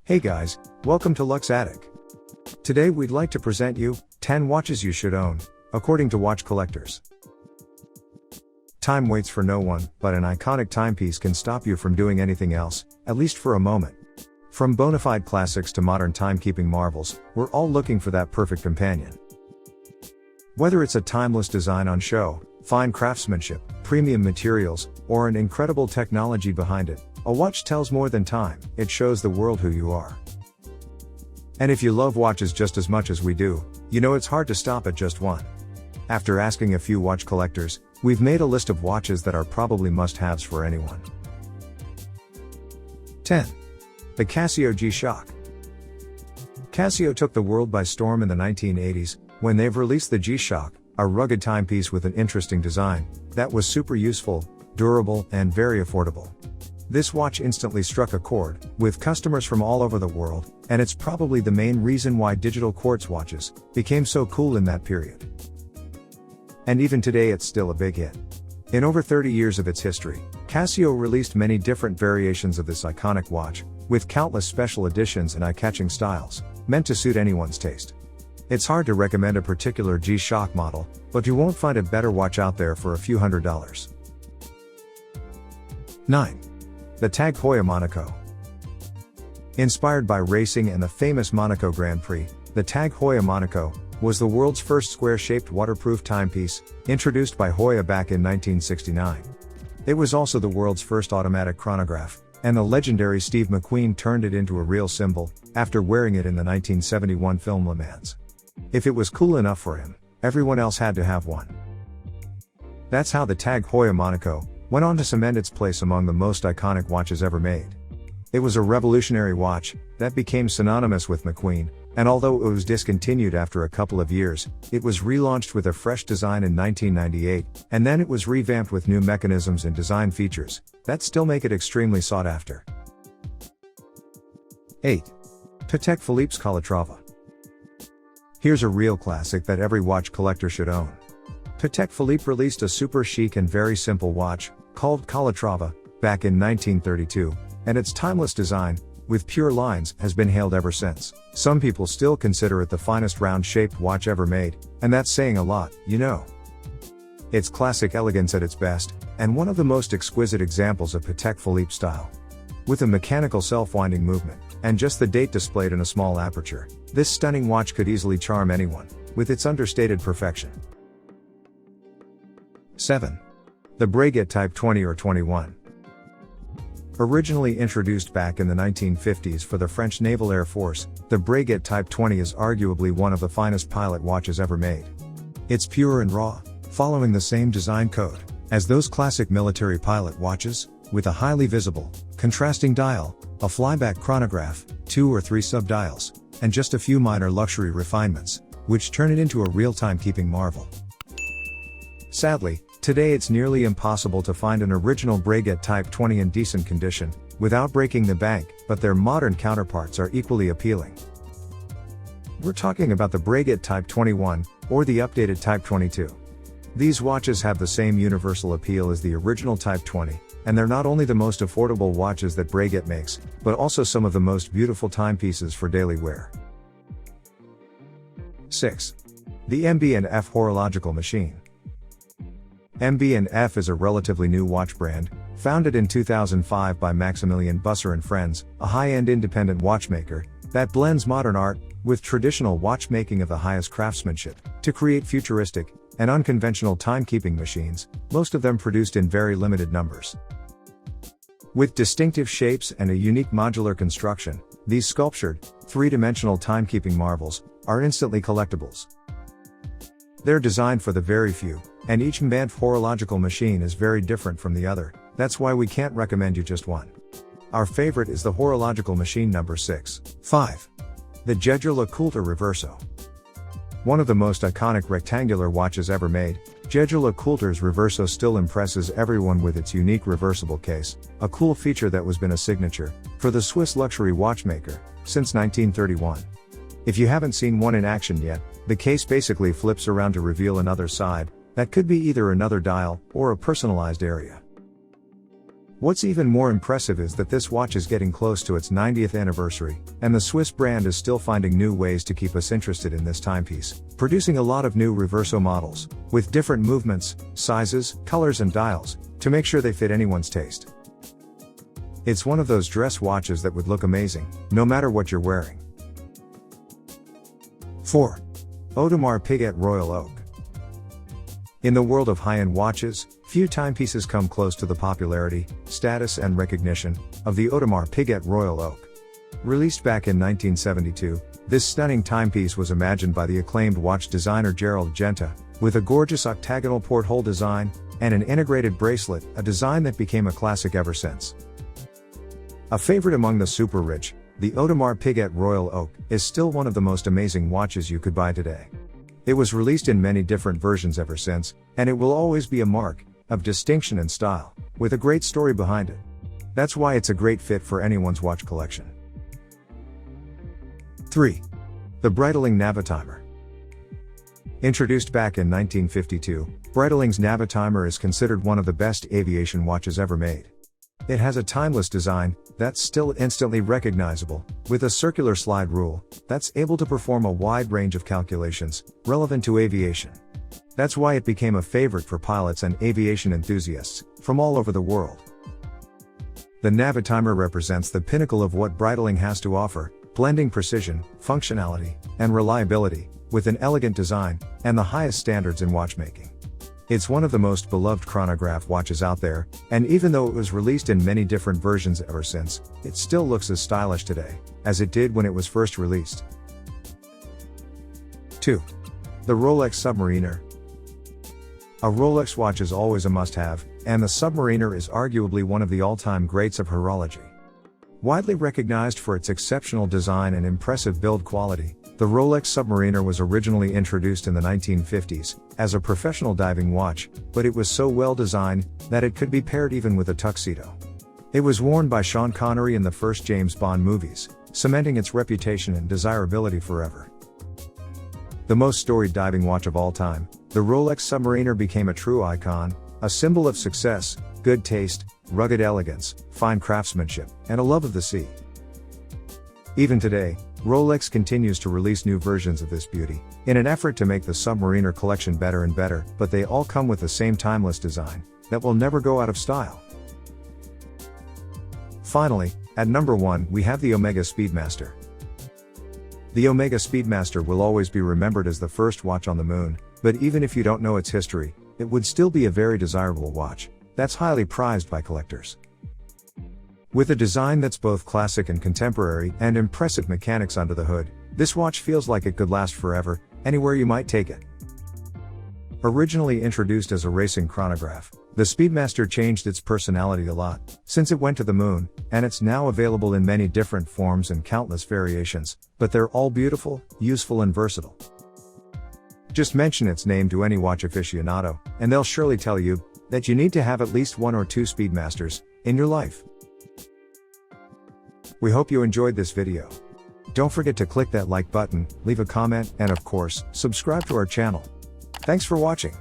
Hey guys, welcome to Lux Attic. Today we'd like to present you 10 watches you should own, according to watch collectors. Time waits for no one, but an iconic timepiece can stop you from doing anything else, at least for a moment. From bona fide classics to modern timekeeping marvels, we're all looking for that perfect companion. Whether it's a timeless design on show, fine craftsmanship, premium materials, or an incredible technology behind it, a watch tells more than time, it shows the world who you are. And if you love watches just as much as we do, you know it's hard to stop at just one. After asking a few watch collectors, we've made a list of watches that are probably must-haves for anyone. 10. The Casio G-Shock. Casio took the world by storm in the 1980s, when they've released the G-Shock, a rugged timepiece with an interesting design, that was super useful, durable, and very affordable. This watch instantly struck a chord with customers from all over the world, and it's probably the main reason why digital quartz watches became so cool in that period. And even today it's still a big hit. In over 30 years of its history, Casio released many different variations of this iconic watch, with countless special editions and eye-catching styles, meant to suit anyone's taste. It's hard to recommend a particular G-Shock model, but you won't find a better watch out there for a few $100s. 9. The Tag Heuer Monaco. Inspired by racing and the famous Monaco Grand Prix, the Tag Heuer Monaco was the world's first square-shaped waterproof timepiece, introduced by Heuer back in 1969. It was also the world's first automatic chronograph, and the legendary Steve McQueen turned it into a real symbol, after wearing it in the 1971 film Le Mans. If it was cool enough for him, everyone else had to have one. That's how the Tag Heuer Monaco went on to cement its place among the most iconic watches ever made. It was a revolutionary watch that became synonymous with McQueen, and although it was discontinued after a couple of years, it was relaunched with a fresh design in 1998, and then it was revamped with new mechanisms and design features that still make it extremely sought after. 8. Patek Philippe's Calatrava. Here's a real classic that every watch collector should own. Patek Philippe released a super chic and very simple watch, called Calatrava, back in 1932, and its timeless design, with pure lines, has been hailed ever since. Some people still consider it the finest round-shaped watch ever made, and that's saying a lot, you know. It's classic elegance at its best, and one of the most exquisite examples of Patek Philippe style. With a mechanical self-winding movement, and just the date displayed in a small aperture, this stunning watch could easily charm anyone, with its understated perfection. 7. The Breguet Type 20 or 21. Originally introduced back in the 1950s for the French Naval Air Force, the Breguet Type 20 is arguably one of the finest pilot watches ever made. It's pure and raw, following the same design code as those classic military pilot watches, with a highly visible, contrasting dial, a flyback chronograph, 2 or 3 sub-dials, and just a few minor luxury refinements, which turn it into a real timekeeping marvel. Sadly, today it's nearly impossible to find an original Breguet Type 20 in decent condition, without breaking the bank, but their modern counterparts are equally appealing. We're talking about the Breguet Type 21, or the updated Type 22. These watches have the same universal appeal as the original Type 20, and they're not only the most affordable watches that Breguet makes, but also some of the most beautiful timepieces for daily wear. 6. The MB&F Horological Machine. MB&F is a relatively new watch brand, founded in 2005 by Maximilian Busser and Friends, a high-end independent watchmaker that blends modern art with traditional watchmaking of the highest craftsmanship to create futuristic and unconventional timekeeping machines, most of them produced in very limited numbers. With distinctive shapes and a unique modular construction, these sculptured, three-dimensional timekeeping marvels are instantly collectibles. They're designed for the very few, and each MB&F horological machine is very different from the other, that's why we can't recommend you just one. Our favorite is the horological machine number 6. 5. The Jaeger-LeCoultre Reverso. One of the most iconic rectangular watches ever made, Jaeger-LeCoultre's Reverso still impresses everyone with its unique reversible case, a cool feature that has been a signature for the Swiss luxury watchmaker since 1931. If you haven't seen one in action yet, the case basically flips around to reveal another side, that could be either another dial, or a personalized area. What's even more impressive is that this watch is getting close to its 90th anniversary, and the Swiss brand is still finding new ways to keep us interested in this timepiece, producing a lot of new Reverso models, with different movements, sizes, colors and dials, to make sure they fit anyone's taste. It's one of those dress watches that would look amazing, no matter what you're wearing. 4. Audemars Piguet Royal Oak. In the world of high-end watches, few timepieces come close to the popularity, status and recognition of the Audemars Piguet Royal Oak. Released back in 1972, this stunning timepiece was imagined by the acclaimed watch designer Gerald Genta, with a gorgeous octagonal porthole design, and an integrated bracelet, a design that became a classic ever since. A favorite among the super rich, the Audemars Piguet Royal Oak is still one of the most amazing watches you could buy today. It was released in many different versions ever since, and it will always be a mark of distinction and style, with a great story behind it. That's why it's a great fit for anyone's watch collection. 3. The Breitling Navitimer. Introduced back in 1952, Breitling's Navitimer is considered one of the best aviation watches ever made. It has a timeless design that's still instantly recognizable, with a circular slide rule that's able to perform a wide range of calculations relevant to aviation. That's why it became a favorite for pilots and aviation enthusiasts from all over the world. The Navitimer represents the pinnacle of what Breitling has to offer, blending precision, functionality, and reliability, with an elegant design and the highest standards in watchmaking. It's one of the most beloved chronograph watches out there, and even though it was released in many different versions ever since, it still looks as stylish today as it did when it was first released. 2. The Rolex Submariner. A Rolex watch is always a must-have, and the Submariner is arguably one of the all-time greats of horology. Widely recognized for its exceptional design and impressive build quality, the Rolex Submariner was originally introduced in the 1950s as a professional diving watch, but it was so well designed that it could be paired even with a tuxedo. It was worn by Sean Connery in the first James Bond movies, cementing its reputation and desirability forever. The most storied diving watch of all time, the Rolex Submariner became a true icon, a symbol of success, good taste, rugged elegance, fine craftsmanship, and a love of the sea. Even today, Rolex continues to release new versions of this beauty, in an effort to make the Submariner collection better and better, but they all come with the same timeless design that will never go out of style. Finally, at number 1 we have the Omega Speedmaster. The Omega Speedmaster will always be remembered as the first watch on the moon, but even if you don't know its history, it would still be a very desirable watch that's highly prized by collectors. With a design that's both classic and contemporary, and impressive mechanics under the hood, this watch feels like it could last forever, anywhere you might take it. Originally introduced as a racing chronograph, the Speedmaster changed its personality a lot since it went to the moon, and it's now available in many different forms and countless variations, but they're all beautiful, useful and versatile. Just mention its name to any watch aficionado, and they'll surely tell you that you need to have at least 1 or 2 Speedmasters in your life. We hope you enjoyed this video. Don't forget to click that like button, leave a comment, and of course, subscribe to our channel. Thanks for watching.